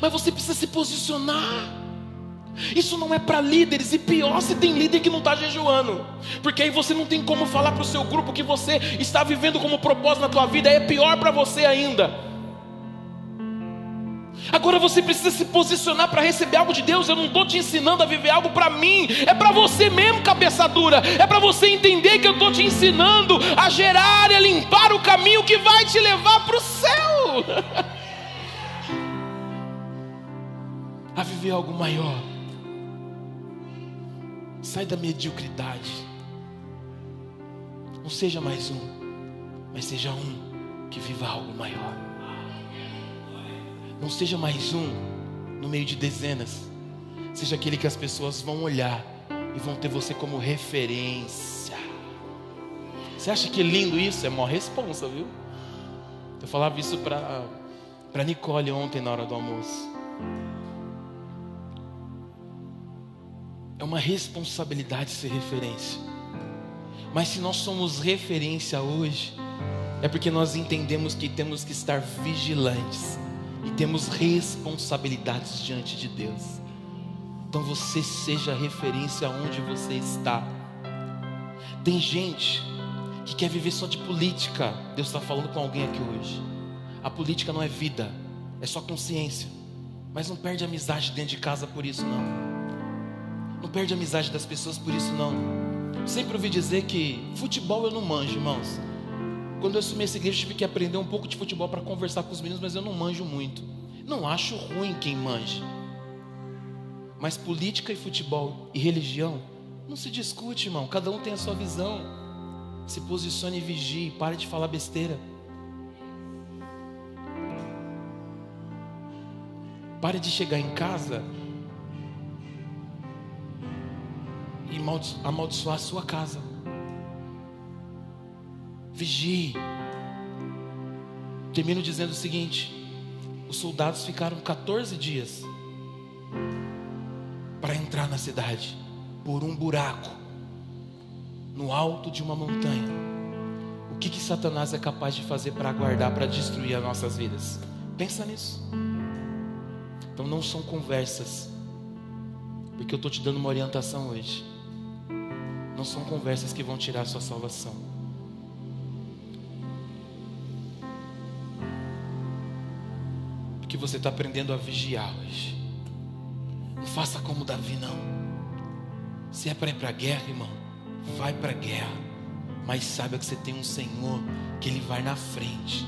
Mas você precisa se posicionar. Isso não é para líderes. E pior se tem líder que não está jejuando, porque aí você não tem como falar para o seu grupo que você está vivendo como propósito na tua vida. É pior para você ainda. Agora você precisa se posicionar para receber algo de Deus. Eu não estou te ensinando a viver algo para mim. É para você mesmo, cabeça dura. É para você entender que eu estou te ensinando a gerar e a limpar o caminho que vai te levar para o céu. A viver algo maior. Sai da mediocridade. Não seja mais um, mas seja um que viva algo maior. Não seja mais um no meio de dezenas. Seja aquele que as pessoas vão olhar e vão ter você como referência. Você acha que é lindo isso? É maior responsa, viu? Eu falava isso para Nicole ontem na hora do almoço. É uma responsabilidade ser referência. Mas se nós somos referência hoje, é porque nós entendemos que temos que estar vigilantes e temos responsabilidades diante de Deus. Então você seja referência onde você está. Tem gente que quer viver só de política. Deus está falando com alguém aqui hoje. A política não é vida, é só consciência. Mas não perde a amizade dentro de casa por isso não. Não perde a amizade das pessoas por isso não. Sempre ouvi dizer que futebol eu não manjo, irmãos. Quando eu assumi essa igreja, eu tive que aprender um pouco de futebol para conversar com os meninos, mas eu não manjo muito. Não acho ruim quem manja. Mas política e futebol e religião não se discute, irmão. Cada um tem a sua visão. Se posicione e vigie. Pare de falar besteira. Pare de chegar em casa e amaldiçoar a sua casa. Vigie. Termino dizendo o seguinte: os soldados ficaram 14 dias para entrar na cidade por um buraco no alto de uma montanha. O que Satanás é capaz de fazer para aguardar, para destruir as nossas vidas? Pensa nisso. Então não são conversas, porque eu estou te dando uma orientação hoje. Não são conversas que vão tirar a sua salvação. Porque você está aprendendo a vigiar hoje. Não faça como Davi, não. Se é para ir para a guerra, irmão, vai para a guerra. Mas saiba que você tem um Senhor que Ele vai na frente.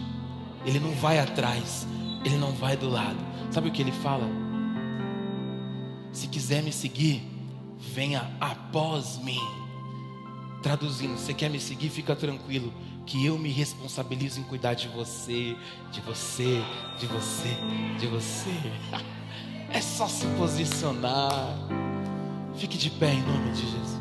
Ele não vai atrás. Ele não vai do lado. Sabe o que Ele fala? Se quiser me seguir, venha após mim. Traduzindo, você quer me seguir? Fica tranquilo, que eu me responsabilizo em cuidar de você, de você, de você, de você. É só se posicionar. Fique de pé em nome de Jesus.